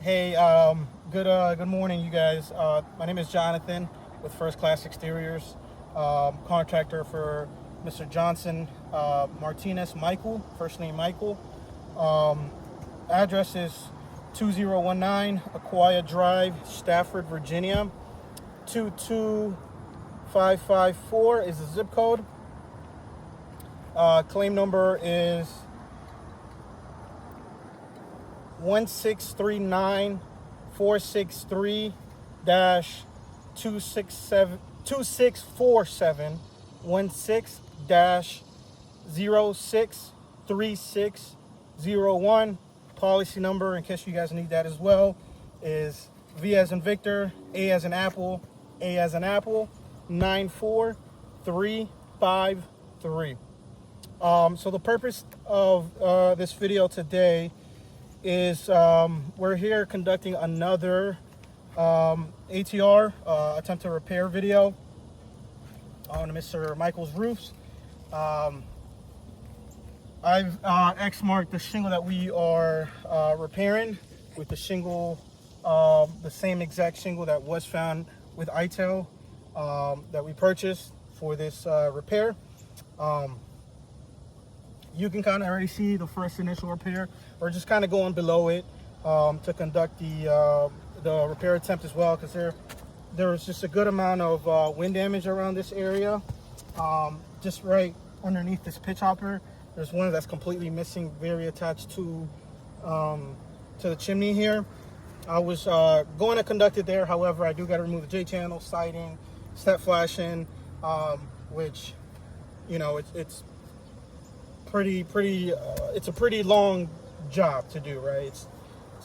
Hey, good morning, you guys. My name is Jonathan with First Class Exteriors, contractor for Mr. Johnson Martinez Michael, first name Michael. Um, Address is 2019 Aquia Drive, Stafford, Virginia. 22554 is the zip code. Claim number is 1639463 dash 2647 dash 063601. Policy number, in case you guys need that as well, is V as in Victor, A as in Apple, 94353. So the purpose of this video today is we're here conducting another ATR, attempt to repair video on Mr. Michael's roofs. I've X marked the shingle that we are repairing with the shingle, the same exact shingle that was found with ITEL that we purchased for this repair. You can kind of already see the first initial repair. We're just kind of going below it to conduct the repair attempt as well, because there was just a good amount of wind damage around this area. Just right underneath this pitch hopper, there's one that's completely missing, very attached to the chimney here. I was going to conduct it there, however, I do got to remove the J-channel, siding, step flashing, which, you know, it's it's a pretty long job to do, right? It's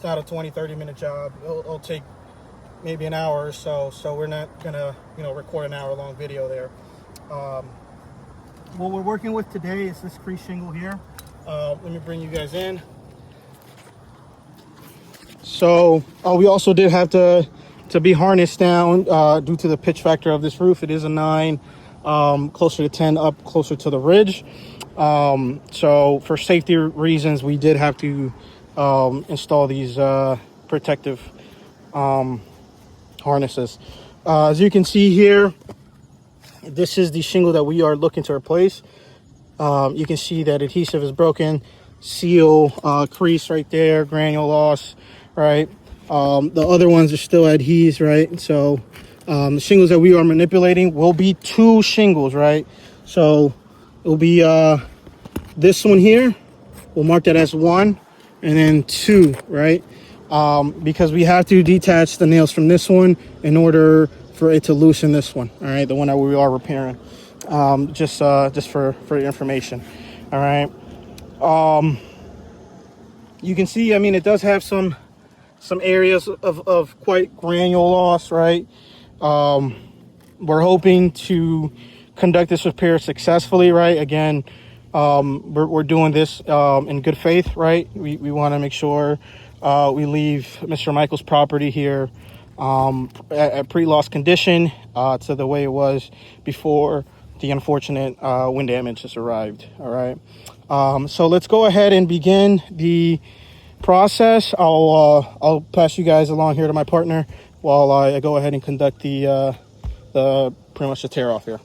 not a 20-30 minute job. It'll take maybe an hour or so, so we're not gonna, record an hour-long video there. What we're working with today is this crease shingle here. Let me bring you guys in. So we also did have to be harnessed down due to the pitch factor of this roof. It is a 9, closer to 10 up closer to the ridge. So for safety reasons, we did have to install these protective harnesses. As you can see here, this is the shingle that we are looking to replace. You can see that adhesive is broken, seal, crease right there, granule loss, right? The other ones are still adhesed, right? So the shingles that we are manipulating will be 2 shingles, right? So it'll be this one here. We'll mark that as 1, and then 2, right? Because we have to detach the nails from this one in order for it to loosen this one, all right? The one that we are repairing. Just for your information, all right? You can see, I mean, it does have some areas of quite granule loss, right? We're hoping to conduct this repair successfully, right? Again, we're doing this in good faith, right? We want to make sure we leave Mr. Michael's property here at pre-loss condition to the way it was before the unfortunate wind damage has arrived. All right, so let's go ahead and begin the process. I'll pass you guys along here to my partner while I go ahead and conduct the pretty much the tear off here.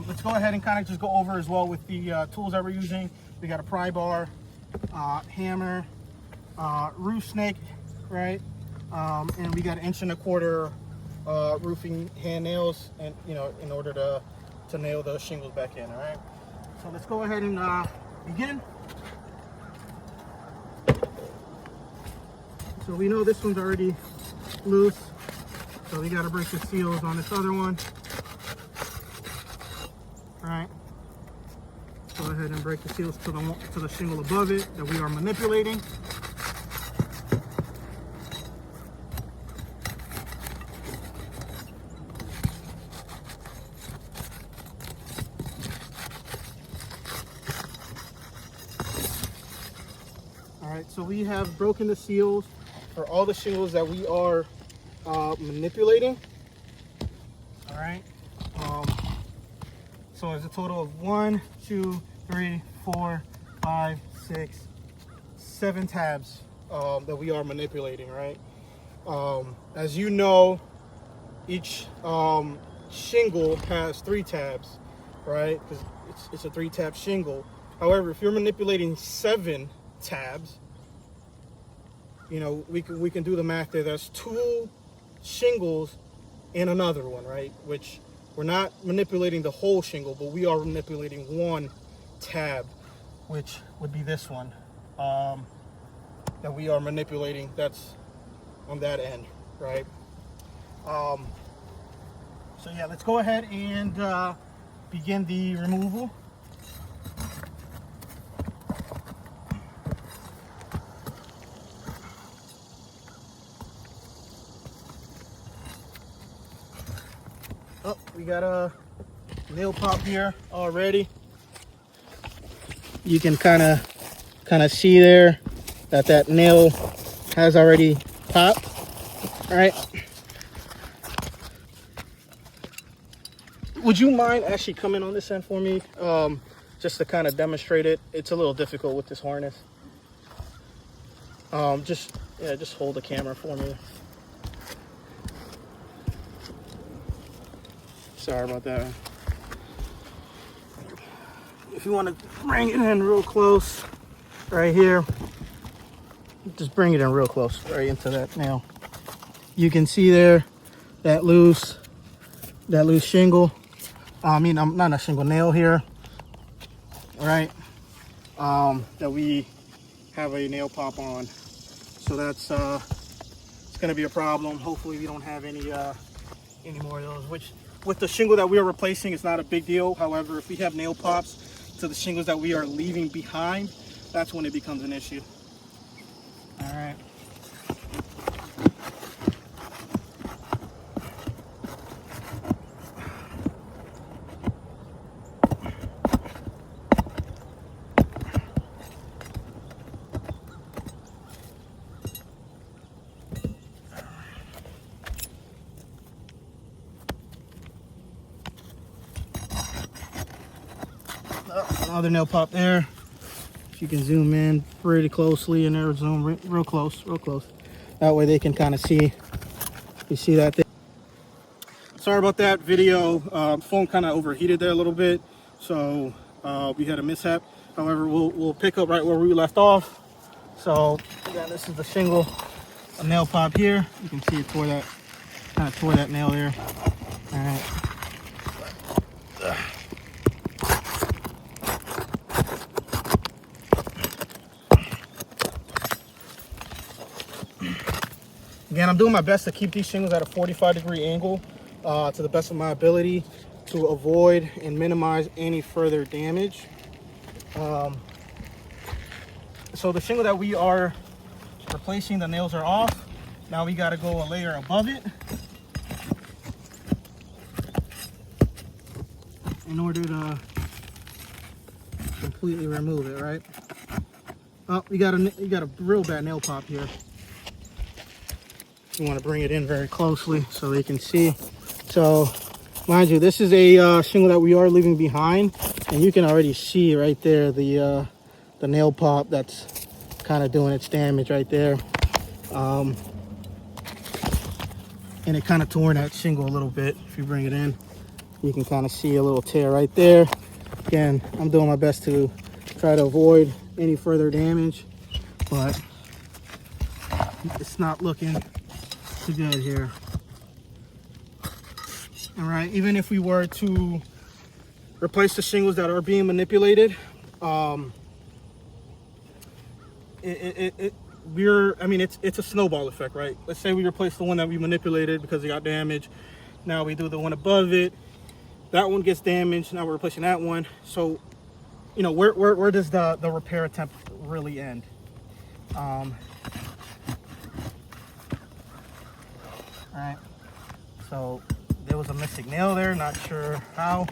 Let's go ahead and kind of just go over as well with the tools that we're using. We got a pry bar, hammer, roof snake, right? And we got 1.25 inch roofing hand nails, and in order to nail those shingles back in. All right. So let's go ahead and begin. So we know this one's already loose, so we got to break the seals on this other one. All right. Go ahead and break the seals to the shingle above it that we are manipulating. All right, so we have broken the seals for all the shingles that we are manipulating. All right. So it's a total of 1, 2, 3, 4, 5, 6, 7 tabs that we are manipulating, right? As you know, each shingle has 3 tabs, right? Because it's a 3-tab shingle. However, if you're manipulating 7 tabs, you know, we can do the math there. That's 2 shingles and another one, right? Which we're not manipulating the whole shingle, but we are manipulating 1 tab, which would be this one that we are manipulating. That's on that end, right? So yeah, let's go ahead and begin the removal. Oh, we got a nail pop here already. You can kind of see there that nail has already popped. All right. Would you mind actually coming on this end for me, just to kind of demonstrate it? It's a little difficult with this harness. Just hold the camera for me. Sorry about that. If you want to bring it in real close, right here, just bring it in real close, right into that nail. You can see there that loose shingle. I'm not a shingle, nail here, right? That we have a nail pop on. So that's it's gonna be a problem. Hopefully we don't have any more of those. Which with the shingle that we are replacing, it's not a big deal. However, if we have nail pops to the shingles that we are leaving behind, that's when it becomes an issue. All right. Another nail pop there. If you can zoom in pretty closely in there, zoom real close. That way they can kind of see. You see that there? Sorry about that video. Phone kind of overheated there a little bit, so we had a mishap. However, we'll pick up right where we left off. So yeah, this is the shingle, a nail pop here. You can see it kind of tore that nail there. All right. Again, I'm doing my best to keep these shingles at a 45-degree angle to the best of my ability to avoid and minimize any further damage. So the shingle that we are replacing, the nails are off. Now we got to go a layer above it in order to completely remove it, right? Oh, you got a real bad nail pop here. You want to bring it in very closely so they can see. So mind you, this is a shingle that we are leaving behind, and you can already see right there the nail pop that's kind of doing its damage right there. And it kind of tore that shingle a little bit. If you bring it in, you can kind of see a little tear right there. Again, I'm doing my best to try to avoid any further damage, but it's not looking too good here. All right, even if we were to replace the shingles that are being manipulated, it's a snowball effect, right? Let's say we replace the one that we manipulated because it got damaged. Now we do the one above it. That one gets damaged. Now we're replacing that one. So, you know, where does the repair attempt really end? All right. So there was a missing nail there. Not sure how.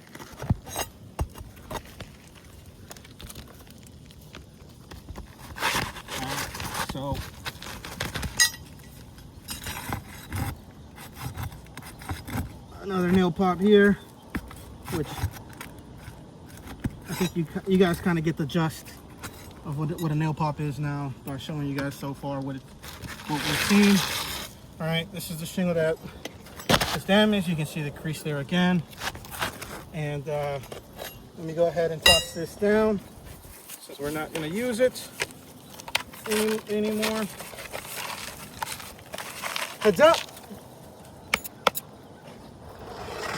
So another nail pop here, which I think you guys kind of get the gist of what a nail pop is now. Start showing you guys so far what we've seen. All right, this is the shingle that is damaged. You can see the crease there again. And let me go ahead and toss this down since we're not going to use it anymore. Heads up.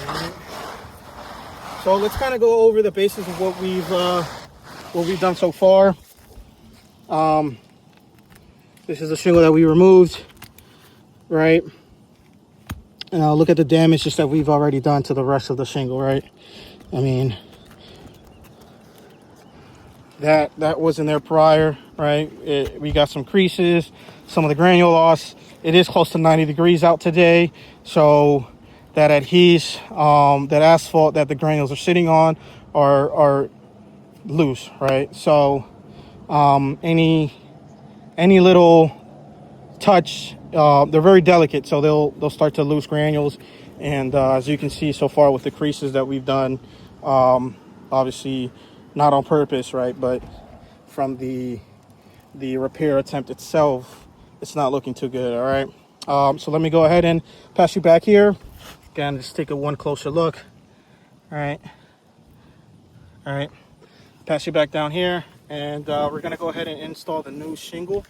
Right. So let's kind of go over the basis of what we've done so far. This is the shingle that we removed, right? And I'll look at the damages that we've already done to the rest of the shingle, right? I mean, that wasn't there prior, right? We got some creases, some of the granule loss. It is close to 90 degrees out today, so that adhese, that asphalt that the granules are sitting on are loose, right? So any little touch, they're very delicate, so they'll start to lose granules. And as you can see so far with the creases that we've done, obviously not on purpose, right? But from the repair attempt itself, it's not looking too good. All right. So let me go ahead and pass you back here. Again, just take one closer look. All right. All right. Pass you back down here, and we're gonna go ahead and install the new shingle.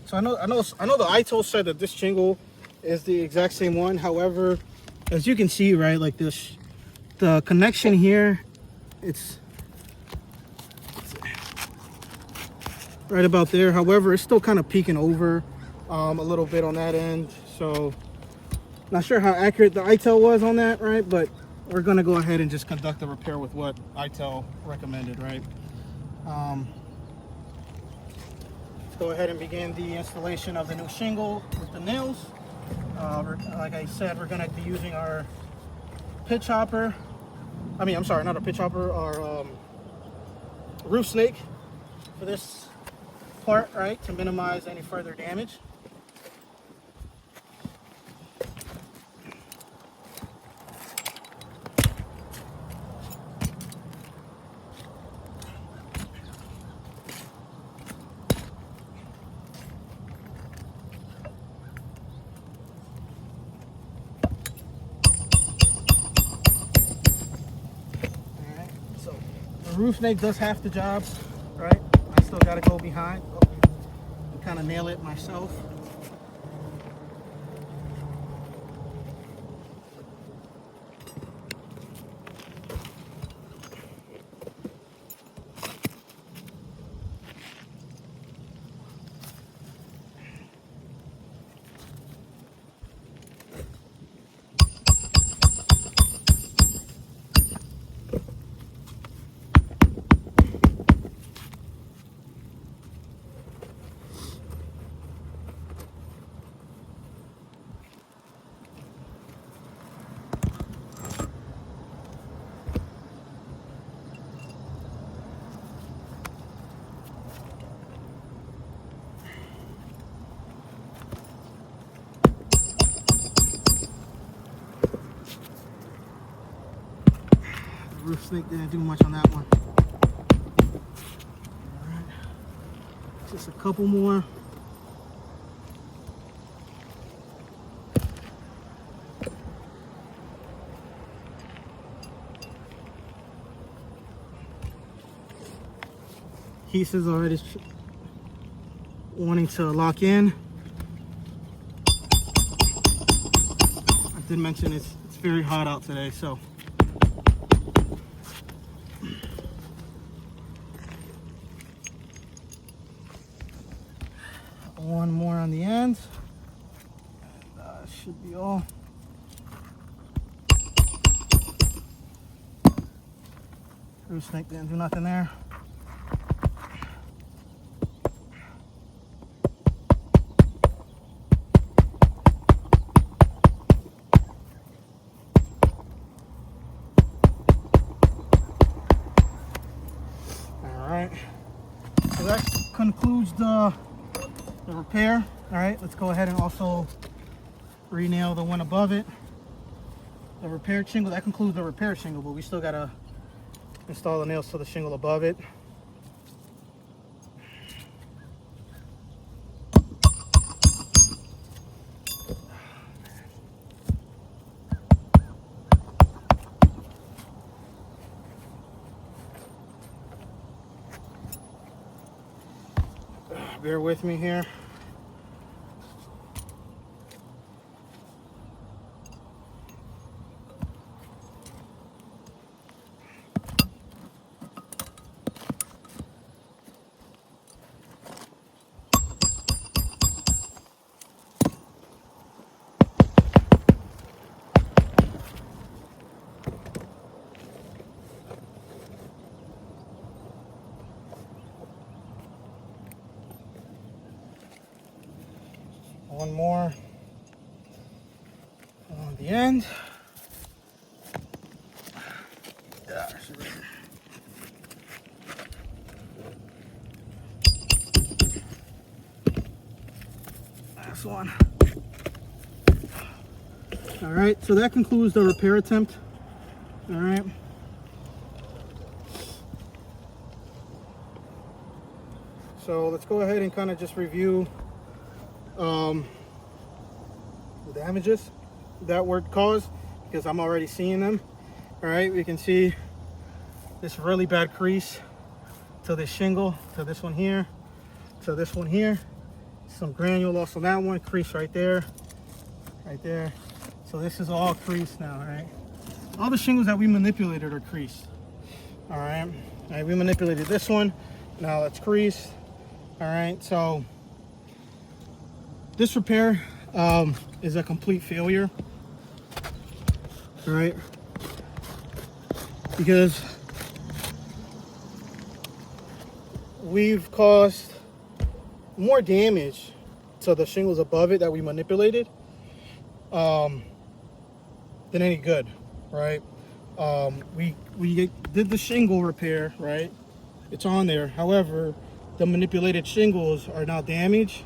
So I know the ITIL said that this shingle is the exact same one. However, as you can see, right, like this, the connection here, it's right about there. However, it's still kind of peeking over a little bit on that end. So not sure how accurate the ITIL was on that, right? But we're gonna go ahead and just conduct the repair with what ITIL recommended, right? Go ahead and begin the installation of the new shingle with the nails. Like I said, we're going to be using our pitch hopper. I'm sorry, not a pitch hopper, our roof snake for this part, right, to minimize any further damage. Roof snake does half the job, right? I still got to go behind and kind of nail it myself. Roof snake didn't do much on that one. All right, just a couple more. Pieces already wanting to lock in. I did mention it's very hot out today, so one more on the end. Should be all. Roof snake didn't do nothing there. concludes the repair. All right, let's go ahead and also re-nail the one above it. The repaired shingle, that concludes the repair shingle, but we still gotta install the nails to the shingle above it. Bear with me here. One more on the end. Last one. All right, so that concludes the repair attempt. All right. So let's go ahead and kind of just review the damages that were caused, because I'm already seeing them. All right, we can see this really bad crease to this shingle, to this one here, to this one here. Some granule loss on that one, crease right there, right there. So this is all creased now, right? All the shingles that we manipulated are creased. All right, we manipulated this one, now it's creased. All right, so this repair is a complete failure. All right, because we've caused more damage to the shingles above it that we manipulated than any good, right? We did the shingle repair, right? It's on there. However, the manipulated shingles are now damaged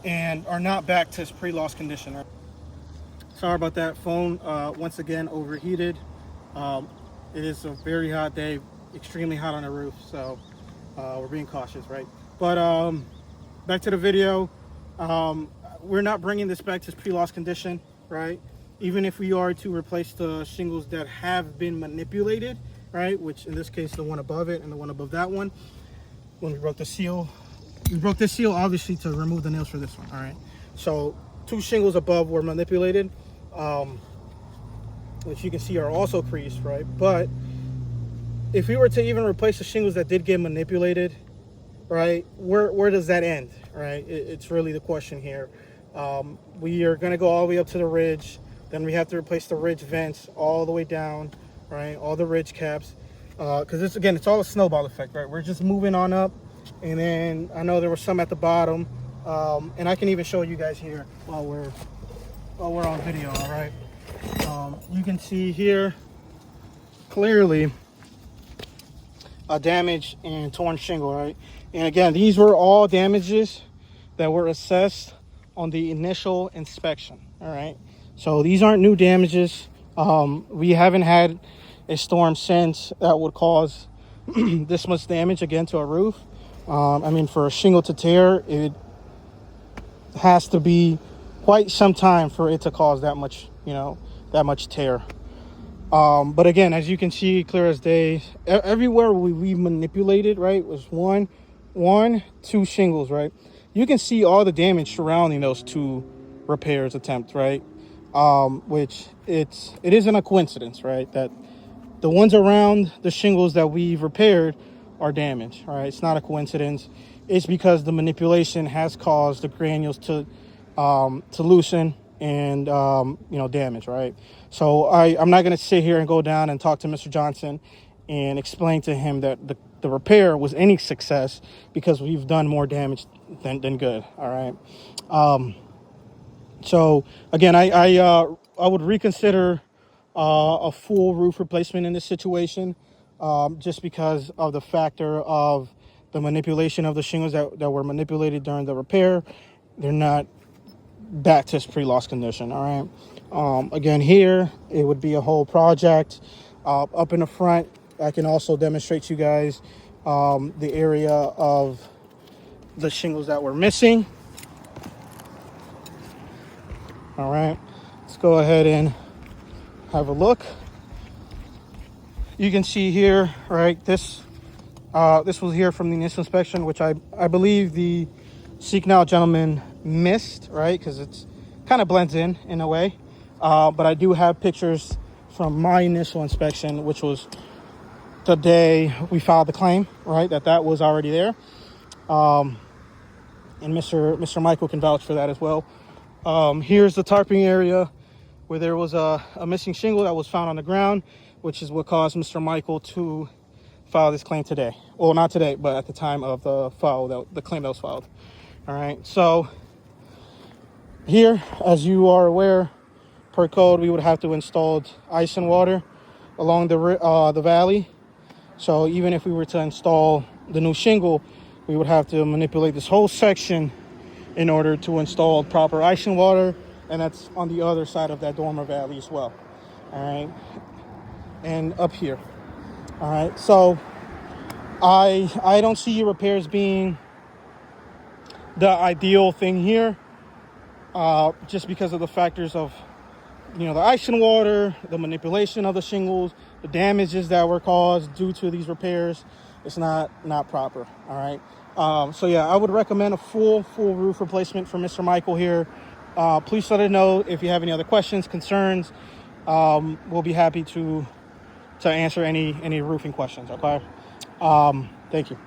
and are not back to its pre-loss condition. Sorry about that. Phone once again overheated. It is a very hot day, extremely hot on the roof, so we're being cautious, right? But back to the video. We're not bringing this back to its pre-loss condition, right? Even if we are to replace the shingles that have been manipulated, right, which in this case the one above it and the one above that one, when we broke the seal, we broke this seal obviously to remove the nails for this one. All right, so 2 shingles above were manipulated, which you can see are also creased, right? But if we were to even replace the shingles that did get manipulated, right, where does that end, right? It's really the question here. We are going to go all the way up to the ridge, then we have to replace the ridge vents all the way down, right, all the ridge caps, because it's all a snowball effect, right? We're just moving on up, and then I know there was some at the bottom, and I can even show you guys here while we're on video. All right, you can see here clearly a damage and torn shingle, right? And again, these were all damages that were assessed on the initial inspection. All right, so these aren't new damages. We haven't had a storm since that would cause this much damage again to a roof. I mean, for a shingle to tear, it has to be quite some time for it to cause that much, that much tear. But again, as you can see, clear as day, everywhere we manipulated, right, was one, 2 shingles, right? You can see all the damage surrounding those 2 repairs attempt, right? Which it isn't a coincidence, right, that the ones around the shingles that we've repaired are damaged, right? It's not a coincidence. It's because the manipulation has caused the granules to loosen and damage, right? So I'm not going to sit here and go down and talk to Mr. Johnson and explain to him that the repair was any success, because we've done more damage than good. All right. So again, I would reconsider a full roof replacement in this situation, just because of the factor of the manipulation of the shingles that were manipulated during the repair, they're not back to its pre-loss condition. All right. Again, here it would be a whole project. Up in the front, I can also demonstrate to you guys the area of the shingles that were missing. All right, let's go ahead and have a look. You can see here, right, this was here from the initial inspection, which I believe the Seek Now gentleman missed, right, because it's kind of blends in a way. But I do have pictures from my initial inspection, which was the day we filed the claim, right, that was already there. And Mr. Michael can vouch for that as well. Here's the tarping area where there was a missing shingle that was found on the ground, which is what caused Mr. Michael to file this claim today. Well, not today, but at the time of the claim that was filed. All right, so here, as you are aware, per code, we would have to install ice and water along the valley. So even if we were to install the new shingle, we would have to manipulate this whole section in order to install proper ice and water, and that's on the other side of that dormer valley as well. All right, and up here. All right, so I don't see repairs being the ideal thing here, just because of the factors of, you know, the ice and water, the manipulation of the shingles, the damages that were caused due to these repairs. It's not proper. All right. So yeah, I would recommend a full roof replacement for Mr. Michael here. Please let us know if you have any other questions, concerns. We'll be happy to answer any roofing questions. Okay. Thank you.